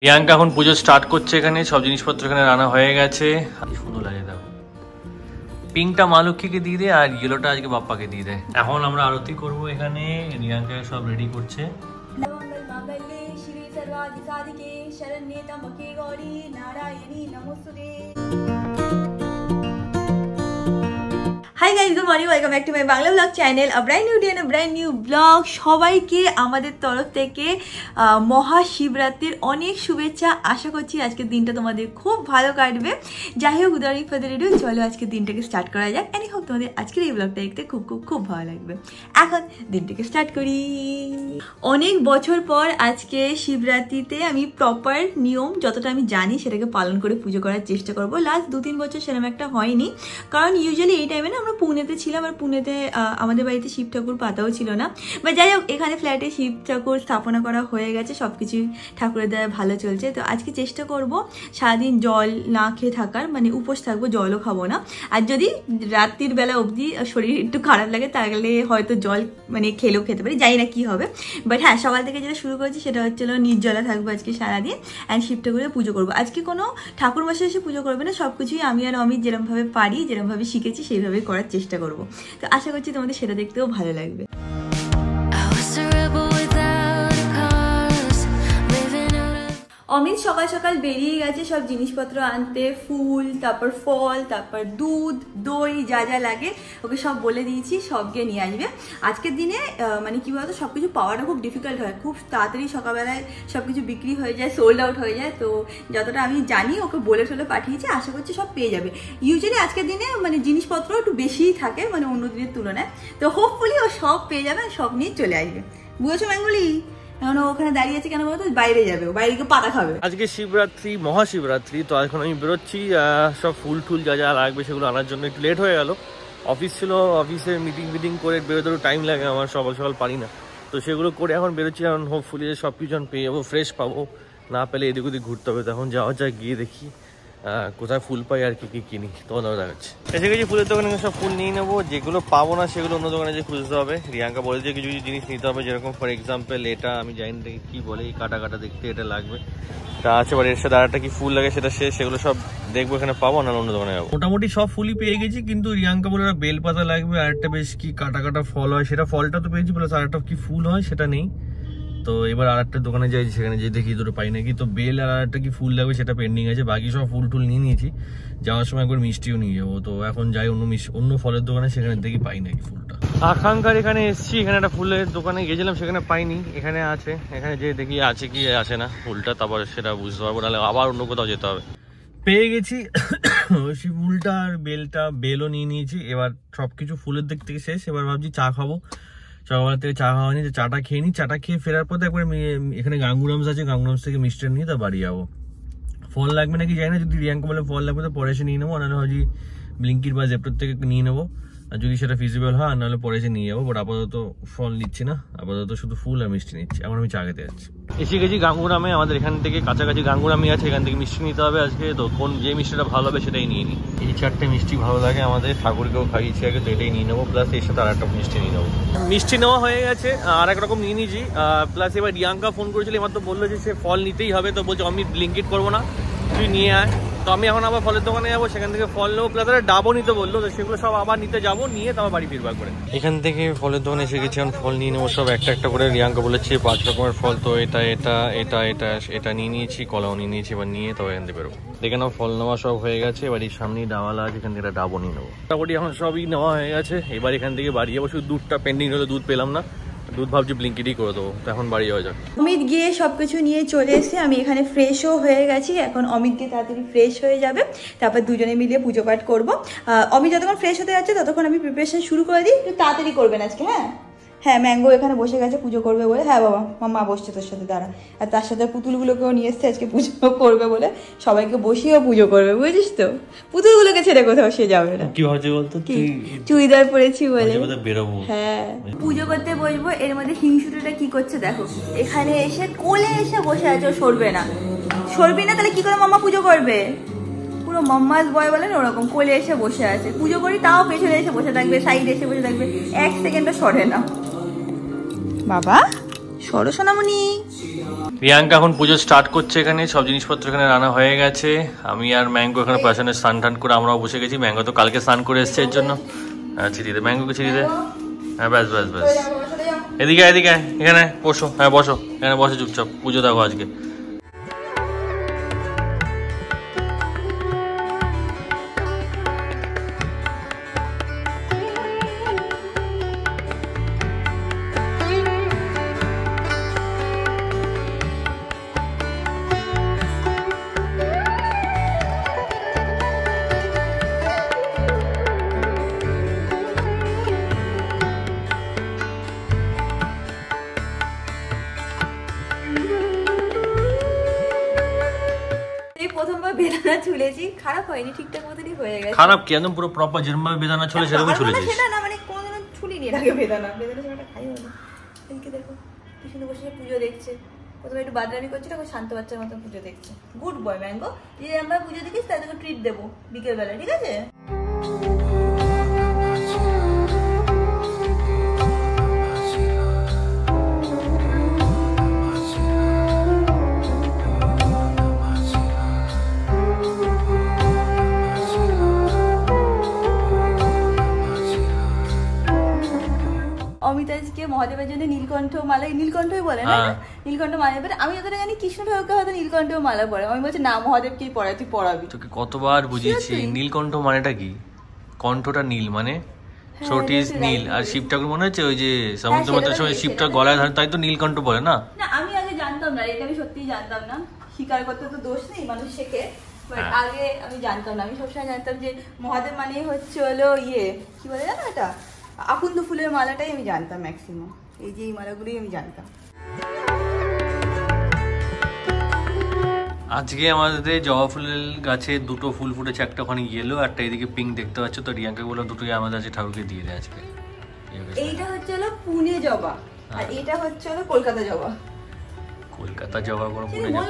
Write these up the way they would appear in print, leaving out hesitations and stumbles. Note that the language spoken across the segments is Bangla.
প্রিয়াঙ্কা এখন পুজো স্টার্ট করছে। এখানে সব জিনিসপত্র এখানে রান্না হয়ে গেছে। সুন্দর লাগে দেখো, পিঙ্কটা মা লক্ষ্মীকে দিয়ে দেয় আর ইয়েলোটা আজকে বাপ্পাকে দিয়ে দেয়। এখন আমরা আরতি করব এখানে। প্রিয়াঙ্কা সব রেডি করছে। Hi guys, good morning, welcome back to my Bangla blog channel. A brand new day and a brand new blog. সবাইকে আমাদের তরফ থেকে মহাশিবরাত্রির অনেক শুভেচ্ছা। আশা করছি আজকের দিনটা তোমাদের খুব ভালো কাটবে। যাই হোক, উদাহরণ ফাদার রেডিও, চলো আজকের দিনটাকে স্টার্ট করা যাক। এনি হোক, তোমাদের আজকের এই ব্লগটা দেখতে খুব খুব খুব ভালো লাগবে। এখন দিনটাকে স্টার্ট করি। অনেক বছর পর আজকে শিবরাত্রিতে আমি প্রপার নিয়ম যতটা আমি জানি সেটাকে পালন করে পুজো করার চেষ্টা করবো। লাস্ট 2-3 বছর সেরকম একটা হয়নি, কারণ ইউজুয়ালি এই টাইমে না আমরা পুনেতে ছিলাম, আর পুনেতে আমাদের বাড়িতে শিব ঠাকুর পাতাও ছিল না। বা যাই হোক, এখানে ফ্ল্যাটে শিব ঠাকুর স্থাপনা করা হয়ে গেছে, সব কিছুই ঠাকুরের দ্বারা ভালো চলছে। তো আজকে চেষ্টা করব সারাদিন জল না খেয়ে থাকার, মানে উপোস থাকবো, জলও খাবো না। আর যদি রাত্রির বেলা অবধি শরীর একটু খারাপ লাগে তাহলে হয়তো জল মানে খেলেও খেতে পারি, জানি না কি হবে। বাট হ্যাঁ, সকাল থেকে যেটা শুরু করেছি সেটা হচ্ছিল নির্জলা থাকবো আজকে সারাদিন, অ্যান্ড শিব ঠাকুরের পুজো করবো। আজকে কোনো ঠাকুর মশাই এসে পুজো করবে না, সব কিছুই আমি আর অমিত যেরকমভাবে পারি, যেরকমভাবে শিখেছি সেইভাবে করার চেষ্টা করবো। তো আশা করছি তোমাদের সেটা দেখতেও ভালো লাগবে। অমিত সকাল সকাল বেরিয়ে গেছে সব জিনিসপত্র আনতে, ফুল, তারপর ফল, তারপর দুধ, দই, যা যা লাগে ওকে সব বলে দিয়েছি, সবকে নিয়ে আসবে। আজকের দিনে মানে কি বলতো, সবকিছু পাওয়াটা খুব ডিফিকাল্ট হয়, খুব তাড়াতাড়ি সকালবেলায় সবকিছু বিক্রি হয়ে যায়, সোল্ড আউট হয়ে যায়। তো যতটা আমি জানি ওকে বলে ঠলে পাঠিয়েছি, আশা করছি সব পেয়ে যাবে। ইউজুয়ালি আজকের দিনে মানে জিনিসপত্র একটু বেশিই থাকে মানে অন্য দিনের তুলনায়, তো হোপফুলি ও সব পেয়ে যাবে, সব নিয়ে চলে আসবে। বুঝেছো ম্যাঙ্গুলি? এখন ওখানে দাঁড়িয়ে আছে কেন বলতো, বাইরে যাবে, বাইরে গিয়ে পাতা খাবে। আজকে শিবরাত্রি, মহাশিবরাত্রি, তো এখন আমি বেরোচ্ছি। সব ফুল টুল যা যা লাগবে সেগুলো আনার জন্য একটু লেট হয়ে গেল। অফিস ছিল, অফিসে মিটিং করে বেরোতে টাইম লাগে আমার, সকাল সকাল পারি না। তো সেগুলো করে এখন বেরোচ্ছি। এখন হোপফুলি সব কিছু পেয়ে যাবো, ফ্রেশ পাবো। না পেলে এদিক ওদিক ঘুরতে হবে, তখন যাওয়া যায়, গিয়ে দেখি কোথায় ফুল পাই আর কি কি কিনি। তখন দেখাচ্ছি। এসে গেছি ফুলের দোকানে, সব ফুল নিয়ে নেবো। যেগুলো পাবো না সেগুলো অন্য দোকানে যে খুঁজতে হবে। রিয়াঙ্কা বলে যে কিছু কিছু জিনিস নিতে হবে, যেরকম ফর এক্সাম্পল এটা আমি জানি না কি বলে, এই কাটা কাটা দেখতে এটা লাগবে, তা আছে। এবার এর সাথে আর একটা কি ফুল লাগে সেটা শেষ, সেগুলো সব দেখবো, এখানে পাবো না অন্য দোকানে যাবো। মোটামুটি সব ফুলই পেয়ে গেছি, কিন্তু রিয়াঙ্কা বলে বেলপাতা লাগবে, আর একটা বেশ কি কাটা কাটা ফল হয়, সেটা ফলটা তো পেয়েছি, প্লাস আর একটা কি ফুল হয় সেটা নেই। তো এবার আর একটা দোকানে যাই, সেখানে যে দেখি দুটো পাই নাকি। তো বেল আর একটা কি ফুল লাগবে সেটা পেন্ডিং আছে, বাকি সব ফুল টুল নিয়ে নিয়েছি। যাওয়ার সময় একবার মিষ্টিও নিয়ে যাবো। তো এখন যাই অন্য ফলের দোকানে, সেখানে দেখি পাই নাকি ফুলটা। আকাঙ্ক্ষার এখানে এসেছি, এখানে একটা ফুলের দোকানে গেছিলাম, সেখানে পাইনি, এখানে আছে। এখানে যে দেখি আছে কি আছে না ফুলটা, তারপরে সেটা বুঝতে পারবো, নাহলে আবার অন্য কোথাও যেতে হবে। পেয়ে গেছি ফুলটা আর বেলটা, বেলও নিয়ে নিয়েছি। এবার সবকিছু ফুলের দিক থেকে শেষ। এবার ভাবছি চা খাবো, সকাল থেকে চা খাওয়া হয়নি, চাটা খেয়ে নিই। চাটা খেয়ে ফেরার পর একবার এখানে গাঙ্গুরামস আছে, গাঙ্গুরামস থেকে মিষ্টি নিয়ে তা বাড়ি যাবো। ফল লাগবে নাকি জানি না, যদি রিয়াঙ্কা বলে ফল লাগবে তো পরে এসে নিয়ে নেবো, নাহলে ভাবছি ব্লিঙ্কিট বা জেপ্টোর থেকে নিয়ে নেবো, আর যদি সেটা ফিজিবল হয়, নাহলে পরে এসে নিয়ে যাবো। বাট আপাতত ফল নিচ্ছি না, আপাতত শুধু ফুল আর মিষ্টি নিচ্ছি। এখন আমি চা খেতে যাচ্ছি। এসে গেছি গাঙ্গুরামে, আমাদের এখান থেকে কাছাকাছি গাঙ্গুরামই আছে, এখান থেকে মিষ্টি নিতে হবে আজকে। তো কোন যে মিষ্টিটা ভালো হবে সেটাই নিয়ে নিই। এই 4টে মিষ্টি ভালো লাগে আমাদের, ঠাকুরকেও খাইয়েছি আগে, তো এটাই নিয়ে নেবো। প্লাস এর সাথে আর একটা মিষ্টি নিয়ে নেবো। মিষ্টি নেওয়া হয়ে গেছে, আর এক রকম নিয়ে নিয়েছি। প্লাস এবার রিয়াঙ্কা ফোন করেছিল, এবার তো বললো যে সে ফল নিতেই হবে। তো বলছে আমি ব্লিঙ্কিট করবো না, তুই নিয়ে আয়। তো আমি এখন আবার ফলের দোকানে যাবো, সেখান থেকে ফল নেবো, প্লাস ডাবও নিতে বললো। তো সেগুলো সব আবার নিতে যাবো, নিয়ে তারপর বাড়ি ফিরবার করে। এখান থেকে ফলের দোকানে এসে গেছি, এখন ফল নিয়ে নেবো সব একটা একটা করে। রিয়াঙ্কা বলেছে 5 রকমের ফল, তো এটা নিয়ে নিয়েছি, কলাও নিয়ে নিয়েছি। এবার নিয়ে তবে এখান থেকে বেরোবো। দেখে নাও ফল নেওয়া সব হয়ে গেছে। এবার এই সামনেই ডাওয়ালা আছে, এখান থেকে ডাবও নিয়ে নেবো। মোটামুটি এখন সবই নেওয়া হয়ে গেছে। এবার এখান থেকে বাড়ি যাবো। শুধু দুধটা পেন্ডিং হলো, দুধ পেলাম না, দুধ ভাবছি ব্লিঙ্কিটই করে দেবো। তো এখন বাড়ি যাওয়া যাক। অমিত গিয়ে সবকিছু নিয়ে চলে এসে আমি এখানে ফ্রেশও হয়ে গেছি। এখন অমিত গিয়ে তাড়াতাড়ি ফ্রেশ হয়ে যাবে, তারপর দুজনে মিলিয়ে পুজো পাঠ করবো। অমিত যতক্ষণ ফ্রেশ হতে যাচ্ছে ততক্ষণ আমি প্রিপারেশন শুরু করে দিই। একটু তাড়াতাড়ি করবেন আজকে। হ্যাঁ, ম্যাঙ্গো এখানে বসে গেছে পুজো করবে বলে। হ্যাঁ বাবা, মা বসছে তোর সাথে, দাঁড়া। আর তার সাথে পুতুলগুলোকেও নিয়ে এসছে আজকে পুজো করবে বলে, সবাইকে বসিয়েও পুজো করবে, বুঝিস তো। পুতুলগুলোকে ছেড়ে কোথাও সে যাবে না। কি ভাবছি বলতো, চুড়িদার পরেছি বলে। হ্যাঁ, পুজো করতে বসবো, এর মধ্যে হিংসুটিটা কি করছে দেখো। এখানে এসে কোলে এসে বসে আছে, ও সরবে না। সরবি না তাহলে কি করে মাম্মা পুজো করবে? পুরো মাম্মাস বয় বলেন ওরকম, কোলে এসে বসে আছে। পুজো করি তাও পেছনে এসে বসে থাকবে, সাইডে এসে বসে থাকবে, 1 সেকেন্ডও সরে না। বাবা সরো সোনামণি। প্রিয়াঙ্কা এখন পুজো স্টার্ট করছে, এখানে সব জিনিসপত্র এখানে রান্না হয়ে গেছে। আমি আর ম্যাঙ্গো এখানে প্রাশনে স্নান টান করে আমরাও বসে গেছি। ম্যাঙ্গো তো কালকে স্নান করে এসছে এর জন্য। হ্যাঁ ছিটিয়ে দে, ম্যাঙ্গোকে ছিটিয়ে দে। হ্যাঁ ব্যাস ব্যাস ব্যাস, এদিকে এদিকে এখানে বসো। হ্যাঁ বসো, এখানে বসে চুপচাপ পুজো দেখো আজকে। প্রথমবার বেদানা ছুলেছি, খারাপ হয়নি, ঠিকঠাক মতনই হয়ে গেছে। খারাপ কি, একদম পুরো প্রপার যেরকম বেদানা ছুলে সেরকম ছুলেছিস? সেটা না, মানে কোনোদিন ছুলিনি এর আগে বেদানা। বেদানা সেটা খাইও না। এদিকে দেখো কি সুন্দর বসে পুজো দেখছে। প্রথমে একটু বাদরামি করছে, তখন শান্ত বাচ্চার মতন পুজো দেখছে। গুড বয় ম্যাঙ্গো, যে আমরা পুজো দেখিস তাই তোকে ট্রিট দেবো বিকেলবেলা, ঠিক আছে? অমিতাজকে মহাদেবের জন্য নীলকণ্ঠ মালা, নীলকণ্ঠই বলে না, নীলকণ্ঠ মালা। এবার আমি যতটা জানি কৃষ্ণ ঠাকুরকে হয়তো নীলকণ্ঠ মালা পরে। আমি বলছি না, মহাদেবকেই পড়াই, তুই পড়াবি। তোকে কতবার বুঝিয়েছি নীলকণ্ঠ মানেটা কি। কণ্ঠটা নীল মানে ছোটিস নীল, আর শিব ঠাকুর মনে হচ্ছে ওই যে সমুদ্র মাতার সময় শিবটা গলায় ধরে, তাই তো নীলকণ্ঠ বলে না? না আমি আগে জানতাম না, এটা আমি সত্যিই জানতাম না। স্বীকার করতে তো দোষ নেই, মানুষ শেখে। আগে আমি জানতাম না, আমি সবসময় জানতাম যে মহাদেব মানে হচ্ছে হলো ইয়ে কি বলে জানো, এটা আকুন্দ ফুলের মালাটাই আমি জানতাম ম্যাক্সিমাম। এই যে এই মালাগুলোই আমি জানতাম। আজকে আমাদের জবা ফুলের গাছে দুটো ফুল ফুটেছে, একটা ওখানে ইয়েলো, একটা এদিকে পিঙ্ক দেখতে পাচ্ছ। তো রিয়াঙ্কা বললো দুটোই আমাদের আছে, ঠাকুরকে দিয়ে দেয় আজকে। এইটা হচ্ছে হলো পুনে জবা, আর এটা হচ্ছে হলো কলকাতা জবা। কলকাতা জবা কোনো পুনে জবা?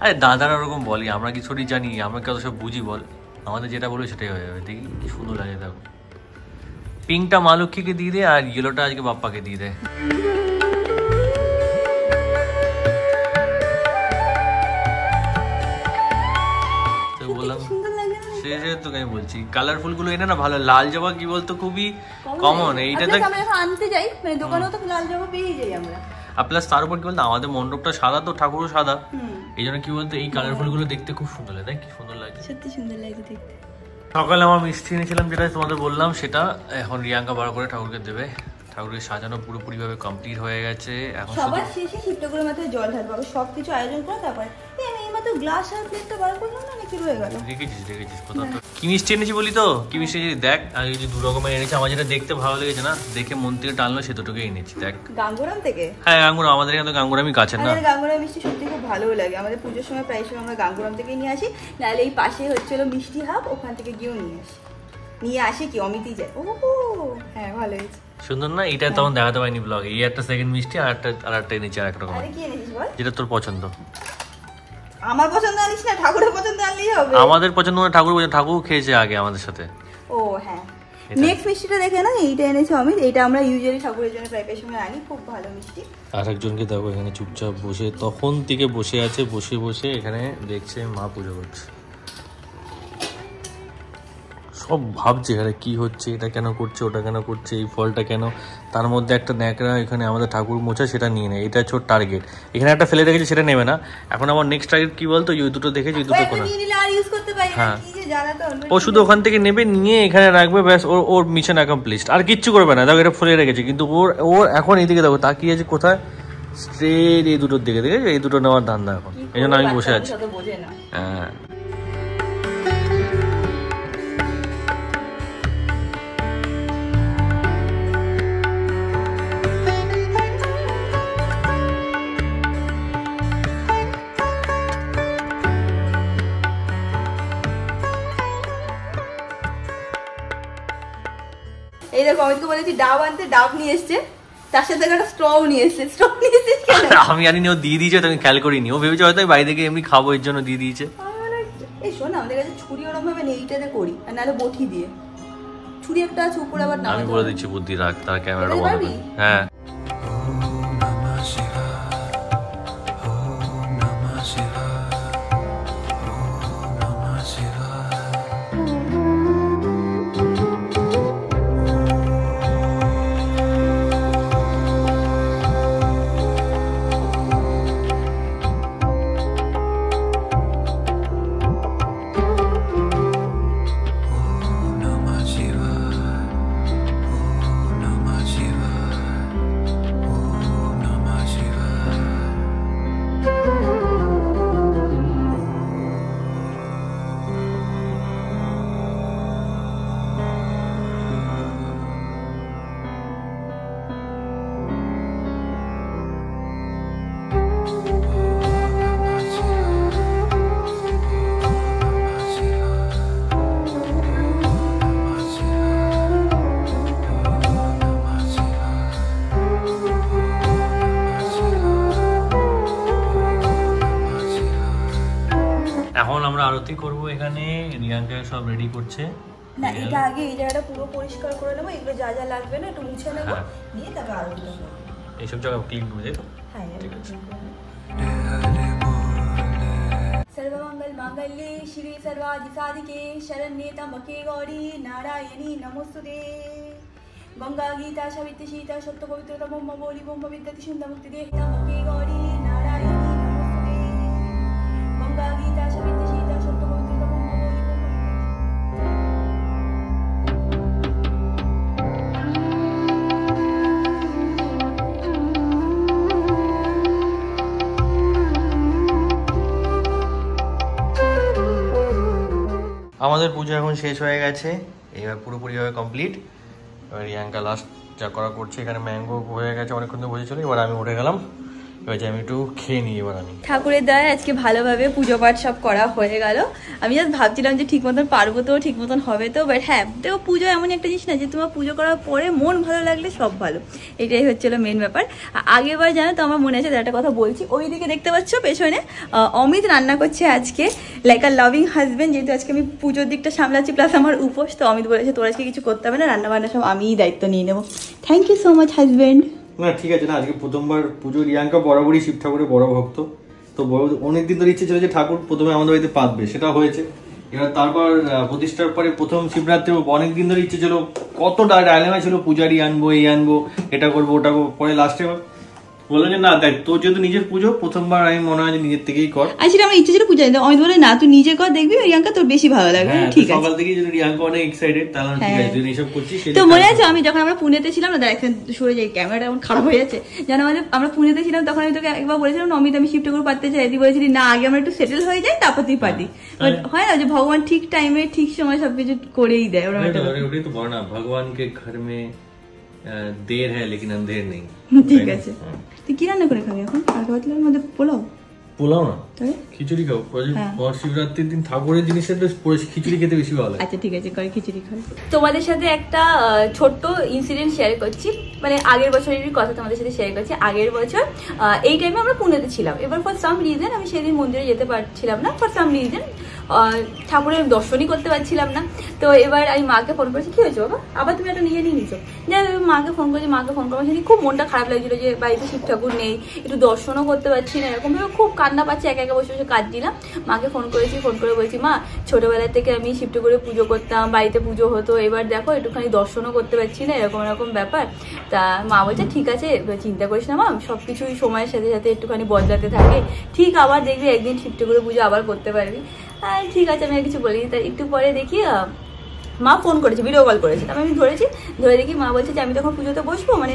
আরে দাদারা ওরকম বলি, আমরা কি ছড়ি জানি? আমরা কত সব বুঝি বল, আমাদের যেটা বলবে সেটাই হয়ে যাবে। দেখি কি সুন্দর লাগে। দেখো পিঙ্কটা মা লক্ষ্মীকে দিয়ে দেয়, আর ইয়েলোটা আজকে বাপ্পাকে দিয়ে দেয়। আমি বলছি কালারফুল গুলো এনে না ভালো। লাল জবা কি বলতো খুবই কমন, এইটা তো আনতে যাই মানে দোকানেও তো লাল জবা পেয়ে যাই আমরা। আর প্লাস তার উপর কি বলতো আমাদের মণ্ডপটা সাদা, তো ঠাকুরও সাদা, এই জন্য কি বলতো এই কালারফুল গুলো দেখতে খুব সুন্দর লাগে। কি সুন্দর লাগে, সত্যি সুন্দর লাগে দেখতে। সকালে আমার মিষ্টি এনেছিলাম, যেটা তোমাদের বললাম, সেটা এখন রিয়াঙ্কা বার করে ঠাকুরকে দেবে। ঠাকুরকে সাজানো পুরোপুরি ভাবে কমপ্লিট হয়ে গেছে। এখন সবার শেষে শিব ঠাকুরের মাথায় জল ঢালবো, সবকিছু আয়োজন করে তারপরে আমি এইমাত্র গ্লাস আর প্লেটটা বার করলাম না, নাকি রয়ে গেল? দেখেছিস কোথাও তো কি মিষ্টি এনেছি বলি তো? কি মিষ্টি দেখ, আর এই যে দু রকমের এনেছি। আমার যেটা দেখতে ভালো লেগেছে না, দেখে মন থেকে টানলো, সে দুটোকে এনেছি। দেখ গাঙ্গুরাম থেকে। হ্যাঁ গাঙ্গুরাম, আমাদের এখানে তো গাঙ্গুরামই কাছে না। গাঙ্গুরাম মিষ্টি সত্যি খুব ভালো লাগে আমাদের। পুজোর সময় প্রায় সময় আমরা গাঙ্গুরাম থেকে নিয়ে আসি, নাহলে এই পাশে হচ্ছে হলো মিষ্টি হাব, ওখান থেকে গিয়েও নিয়ে আসি কি অমিতই যায়। ও হ্যাঁ ভালো হয়েছে, সুন্দর না? এটা তখন দেখাতে পারিনি ব্লগে। এই একটা সেকেন্ড মিষ্টি, আর একটা এনেছি আর একটা রকম। আরে কি এনেছিস বল? যেটা তোর পছন্দ। আমার পছন্দ আনিস না, ঠাকুরের পছন্দ আনলেই হবে। আমাদের পছন্দ মানে ঠাকুর পছন্দ, ঠাকুর খেয়েছে আগে আমাদের সাথে। ও হ্যাঁ, নেক্সট মিষ্টিটা দেখে না, এইটা এনেছে অমিত। এইটা আমরা ইউজুয়ালি ঠাকুরের জন্য প্রায় সময় আনি, খুব ভালো মিষ্টি। আর একজনকে দেখো এখানে চুপচাপ বসে, তখন থেকে বসে আছে, বসে এখানে দেখছে মা পুজো করছে। সব ভাবছে এখানে কি হচ্ছে, এটা কেন করছে, ওটা কেন করছে, এই ফলটা কেন। তার মধ্যে একটা ন্যাকড়া এখানে আমাদের ঠাকুর মোছা, সেটা নিয়ে নেয়। এটা ছোট টার্গেট, এখানে একটা ফেলে রেখেছে, সেটা নেবে না। এখন আমার নেক্সট টার্গেট কি বলতো, ওই দুটো দেখেছি, ওই দুটো কোনো। হ্যাঁ ও শুধু ওখান থেকে নেবে, নিয়ে এখানে রাখবে, ব্যাস ওর মিশন অ্যাকমপ্লিশড। আর কিচ্ছু করবে না। দেখো এটা ফেলে রেখেছে, কিন্তু ওর এখন এইদিকে দেখো তাকিয়ে আছে কোথায়, স্ট্রেট এই দুটোর দিকে। দেখেছো এই দুটো নেওয়ার ধান্দা এখন, এই জন্য আমি বসে আছি। হ্যাঁ এই দেখো অমিতকে বলেছি ডাব আনতে, ডাব নিয়ে এসছে, তার সাথে একটা স্ট্রও নিয়ে এসছে। স্ট্র নিয়ে এসেছিস কেন? আমি জানি ও দিয়ে দিয়েছে, তুমি খেয়াল করিনি। ও ভেবেছে হয়তো বাইরে থেকে এমনি খাবো, এর জন্য দিয়ে দিয়েছে। এই শোন, আমাদের কাছে ছুরি ওরকম ভাবে নেই, এইটাতে করি, আর নাহলে বটি দিয়ে। ছুরি একটা আছে উপরে, আবার আমি বলে দিচ্ছি বুদ্ধি রাখ, তার ক্যামেরাটা বন্ধ করে। হ্যাঁ এখন আমরা আরতি করব এখানে, রিয়াঙ্কা সব রেডি করছে। না এটা আগে এই জায়গাটা পুরো পরিষ্কার করে নেবো, এগুলো যা যা লাগবে না একটু মুছে নেবো, নিয়ে তারপর আরতি করবো। এইসব জায়গা ক্লিন করে দেবো। হ্যাঁ ঠিক আছে। सर्वमंगल मांगल्ये शिवे सर्वादि साधिके शरण्ये त्र्यंबके गौरी नारायणी नमोस्तुते। गंगा गीता सवित्र सीता सत्य पवित्र ब्रह्म बोली ब्रह्म विद्याति सुंदर मुक्ति दे त्र्यंबके गौरी नारायणी नमोस्तुते। गंगा गीता सवित्र सीता सत्य पवित्र ब्रह्म बोली আমাদের পুজো এখন শেষ হয়ে গেছে, এবার পুরোপুরিভাবে কমপ্লিট। এবার রিয়াঙ্কা লাস্ট যা করা করছে, এখানে ম্যাঙ্গো হয়ে গেছে, অনেকক্ষণ ধরে বসেছিল, এবার আমি উঠে গেলাম, এবার আমি একটু খেয়ে নিই। এবার আমি ঠাকুরের দয়ায় আজকে ভালোভাবে পুজো পাঠ সব করা হয়ে গেল। আমি জাস্ট ভাবছিলাম যে ঠিক মতন পারবো তো, ঠিক মতন হবে তো, বাট হ্যাঁ দেখো পুজো এমন একটা জিনিস না যে তোমার পুজো করার পরে মন ভালো লাগলে সব ভালো, এটাই হচ্ছিল মেন ব্যাপার। আগেরবার জানো তো আমার মনে আছে একটা কথা বলছি, ওইদিকে দেখতে পাচ্ছ পেছনে অমিত রান্না করছে আজকে, লাইক আ লাভিং হাজবেন্ড। যেহেতু আজকে আমি পুজোর দিকটা সামলাচ্ছি প্লাস আমার উপোস, তো অমিত বলেছে তোর আজকে কিছু করতে হবে না, রান্না বান্না সব আমিই দায়িত্ব নিয়ে নেবো। Thank you so much husband. না ঠিক আছে, না আজকে প্রথমবার পুজো, রিয়াঙ্কা বরাবরই শিব ঠাকুরের বড় ভক্ত, তো অনেকদিন ধরে ইচ্ছে ছিল যে ঠাকুর প্রথমে আমাদের বাড়িতে পাতবে, সেটা হয়েছে। এবার তারপর প্রতিষ্ঠার পরে প্রথম শিবরাত্রি অনেকদিন ধরে ইচ্ছে ছিল, কত ডায়লেমা ছিল, পূজারি আনবো, এই আনবো, এটা করবো ওটা করবো, পরে লাস্টে বললো যে না দেখ তোর যেহেতু নিজের পুজো, প্রথমবার আমি মনে হয় যে নিজের থেকেই কর। আসলে আমার ইচ্ছে ছিল পূজা দিতে, অমিত বলে না তুই নিজে কর, দেখবি রিয়াঙ্কা তোর বেশি ভালো লাগবে। ঠিক আছে, সকাল থেকেই যদি রিয়াঙ্কা অনেক এক্সাইটেড, তাহলে ঠিক আছে তুই এইসব করছিস। তো মনে আছে আমি যখন আমরা পুনেতে ছিলাম না, দেখ সরে যাই ক্যামেরাটা এমন খারাপ হয়ে যাচ্ছে, জানো আমাদের আমরা পুনেতে ছিলাম তখন আমি তোকে একবার বলেছিলাম অমিত আমি শিব ঠাকুর পাততে চাই, তুই বলেছিলি না আগে আমরা একটু সেটেল হয়ে যাই তারপর তুই পাতি। বাট হয় না যে ভগবান ঠিক টাইমে ঠিক সময় সবকিছু করেই দেয়। ওটাই তো বল না, ভগবান কে ঘর মে দের হ্যায় লেকিন আন্ধের নেই। ঠিক আছে, তুই কি রান্না করে খাবি এখন? আর খাবার মধ্যে পোলাও? পোলাও না, খিচুড়ি খাও। শিবরাত্রির দিন ঠাকুরের জিনিসের খিচুড়ি খেতে বেশি ভালো লাগে। আচ্ছা ঠিক আছে, করে খিচুড়ি খাই। তোমাদের সাথে একটা ছোট্ট ইনসিডেন্ট শেয়ার করছি, মানে আগের বছরেরই কথা তোমাদের সাথে শেয়ার করছি। আগের বছর এই টাইমে আমরা পুনেতে ছিলাম, এবার ফর সাম রিজন আমি সেদিন মন্দিরে যেতে পারছিলাম না, ফর সাম রিজন ঠাকুরের দর্শনই করতে পারছিলাম না। তো এবার আমি মাকে ফোন করেছি, কি হয়েছে বাবা আবার তুমি একটা নিয়ে নিয়েছো? যাই মাকে ফোন করেছি, মাকে ফোন করেছি, খুব মনটা খারাপ লাগছিল যে বাড়িতে শিব ঠাকুর নেই, একটু দর্শনও করতে পারছি না, এরকম ভাবে খুব কান্না পাচ্ছি, একা একা বসে বসে কাঁদছিলাম। মাকে ফোন করেছি, ফোন করে বলছি মা ছোটবেলা থেকে আমি শিব ঠাকুরে পুজো করতাম, বাড়িতে পুজো হতো, এবার দেখো একটুখানি দর্শনও করতে পারছি না, এরকম এরকম ব্যাপার। তা মা বলছে ঠিক আছে চিন্তা করিস না মা, সবকিছুই সময়ের সাথে সাথে একটুখানি বদলাতে থাকে, ঠিক আবার দেখবি একদিন শিব ঠাকুরে পুজো আবার করতে পারবি। ঠিক আছে আমি আর কিছু বলিনি। তাই একটু পরে দেখি মা ফোন করেছে, ভিডিও কল করেছে, আমি ধরেছি, ধরে দেখি মা বলছে যে আমি তখন পুজোতে বসবো, মানে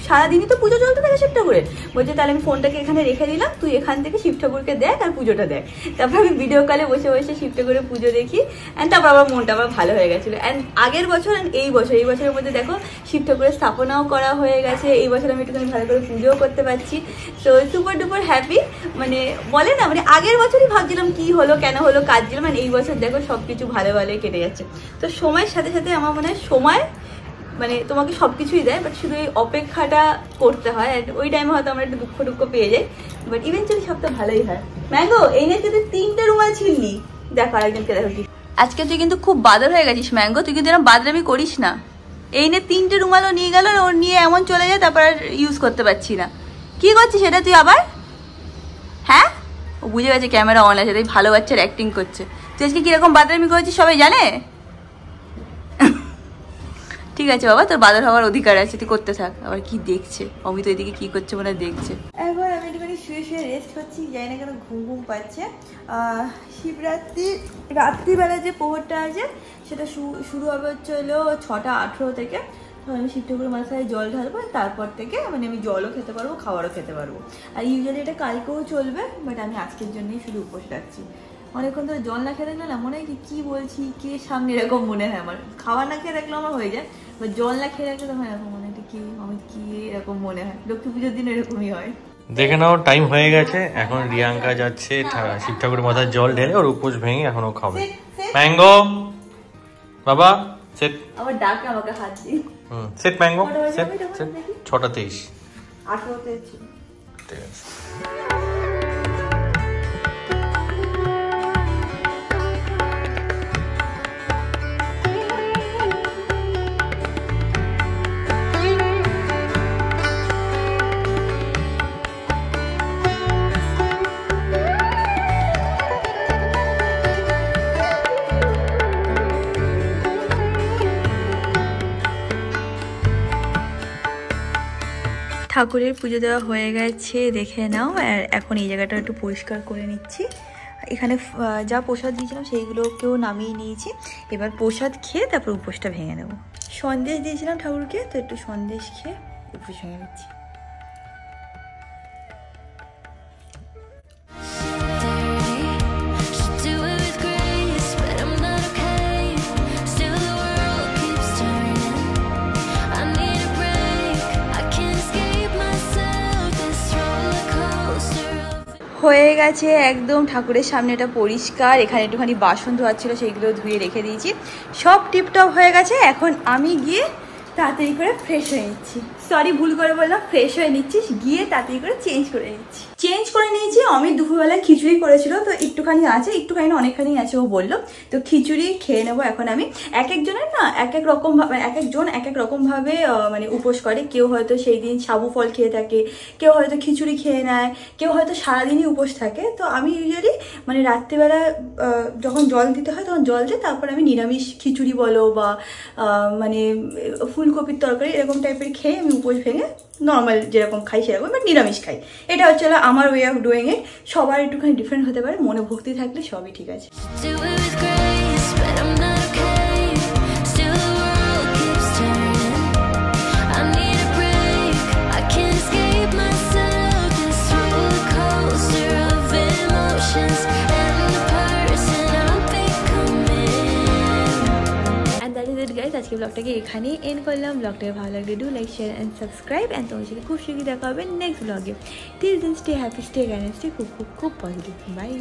সারাদিনই তো পুজো চলতে থাকে শিব ঠাকুরের। বলছে তাহলে আমি ফোনটাকে এখানে রেখে দিলাম, তুই এখান থেকে শিব ঠাকুরকে দেখ আর পুজোটা দেখ। তারপর আমি ভিডিও কলে বসে বসে শিব ঠাকুরের পুজো দেখি, অ্যান্ড তারপর আমার মনটা আবার ভালো হয়ে গেছিলো। অ্যান্ড আগের বছর অ্যান্ড এই বছরের মধ্যে দেখো শিব ঠাকুরের স্থাপনাও করা হয়ে গেছে, এই বছর আমি একটুখানি ভালো করে পুজোও করতে পারছি, তো সুপার ডুপার হ্যাপি। মানে বলে না, মানে আগের বছরই ভাবছিলাম কি হলো কেন হলো কাঁদছিলাম, মানে এই বছর দেখো সবকিছু ভালো ভালোই কেটে যাচ্ছে। তো সময়ের সাথে সাথে আমার মনে হয় সময় মানে তোমাকে সবকিছুই দেয়, বাট শুধু এই অপেক্ষাটা করতে হয়, ওই টাইমে হয়তো আমরা একটু দুঃখ পেয়ে যাই, বাট ইভেনচুয়ালি সবটা ভালোই হয়। ম্যাঙ্গো এই নিয়ে তুই 3টে রুমাল ছিললি, দেখো আরেকজনকে দেখো কি। আজকে তুই কিন্তু খুব বাদর হয়ে গেছিস ম্যাঙ্গো, তুই কিন্তু এরকম বাদরামি করিস না। এই নিয়ে 3টে রুমালও নিয়ে গেল, ওর নিয়ে এমন চলে যায়, তারপর আর ইউজ করতে পারছি না। কি করছিস সেটা তুই আবার? হ্যাঁ ও বুঝে গেছে ক্যামেরা অন আছে, তাই ভালো বাচ্চার অ্যাক্টিং করছে। তুই আজকে কিরকম বাদরামি করেছিস সবাই জানে। ঠিক আছে বাবা, তোর বাদর হওয়ার অধিকার আছে, তুই করতে থাক। আবার কি দেখছে অমিত ওইদিকে কি করছে মনে দেখছে। একবার আমি একটুখানি শুয়ে শুয়ে রেস্ট করছি, জানি না কেন ঘুম ঘুম পাচ্ছে। শিবরাত্রি রাত্রিবেলা যে প্রহরটা আছে সেটা শুরু হবে হচ্ছে হলো 6:18 থেকে। আমি শিব ঠাকুরের মাথায় জল ঢালবো, তারপর থেকে মানে আমি জলও খেতে পারবো, খাবারও খেতে পারবো। আর ইউজুয়ালি এটা কালকেও চলবে, বাট আমি আজকের জন্যই শুধু উপোস রাখছি। অনেকক্ষণ ধরে জল না খেয়ে থাকলে না মনে হয় কি বলছি কে সামনে, এরকম মনে হয় আমার। খাবার না খেয়ে রাখলে আমার হয়ে যায়, বা জল না খেয়ে রাখলে তখন এরকম মনে হয় কি আমি কি এরকম মনে হয়। লক্ষ্মী পুজোর দিন এরকমই হয়। দেখে নাও টাইম হয়ে গেছে, এখন রিয়াঙ্কা যাচ্ছে শিব ঠাকুরের মাথায় জল ঢেলে ওর উপোস ভেঙে এখন ও খাবে। ম্যাঙ্গো বাবা সেট, আবার ডাকে আমাকে হাত দিয়ে। সেট ম্যাঙ্গো সেট, 6:23 18তে ছিল। ঠিক আছে ঠাকুরের পুজো দেওয়া হয়ে গেছে, দেখে নাও। আর এখন এই জায়গাটা একটু পরিষ্কার করে নিচ্ছি। এখানে যা প্রসাদ দিয়েছিলাম সেইগুলোকেও নামিয়ে নিয়েছি। এবার প্রসাদ খেয়ে তারপর উপোসটা ভেঙে নেব। সন্দেশ দিয়েছিলাম ঠাকুরকে, তো একটু সন্দেশ খেয়ে উপোস ভেঙে নিচ্ছি। হয়ে গেছে একদম, ঠাকুরের সামনেটা পরিষ্কার। এখানে একটুখানি বাসন ধোয়ার ছিল, সেইগুলো ধুয়ে রেখে দিয়েছি। সব টিপটপ হয়ে গেছে। এখন আমি গিয়ে তাড়াতাড়ি করে ফ্রেশ হয়ে নিচ্ছি। সরি, ভুল করে বললাম, ফ্রেশ হয়ে নিচ্ছি, গিয়ে তাড়াতাড়ি করে চেঞ্জ করে নিচ্ছি। চেঞ্জ করে নিয়েছি। অমিত দুপুরবেলায় খিচুড়ি করেছিল, তো একটুখানি আছে, একটুখানি না অনেকখানি আছে ও বললো, তো খিচুড়ি খেয়ে নেবো এখন আমি। এক একজনের না এক এক রকম, এক একজন এক এক রকমভাবে মানে উপোস করে। কেউ হয়তো সেই দিন সাবু ফল খেয়ে থাকে, কেউ হয়তো খিচুড়ি খেয়ে নেয়, কেউ হয়তো সারাদিনই উপোস থাকে। তো আমি ইউজুয়ালি মানে রাত্রিবেলা যখন জল দিতে হয় তখন জল দিই, তারপর আমি নিরামিষ খিচুড়ি বলো বা মানে ফুলকপির তরকারি এরকম টাইপের খেয়ে আমি উপোস ভেঙে নর্মাল যেরকম খাই সেরকম, বাট নিরামিষ খাই। এটা হচ্ছে আমার ওয়ে অফ ডুইং ইট। সবার একটুখানি ডিফারেন্ট হতে পারে, মনে ভক্তি থাকলে সবই ঠিক আছে। আজকে ব্লগটাকে এখানেই এন্ড করলাম। ব্লগটাকে ভালো লাগলে do like, share and subscribe. And তোমার সাথে খুব শীঘ্রই দেখা হবে নেক্সট ব্লগে। Till then stay happy, stay guide, stay খুব খুব খুব পজিটিভ। বাই।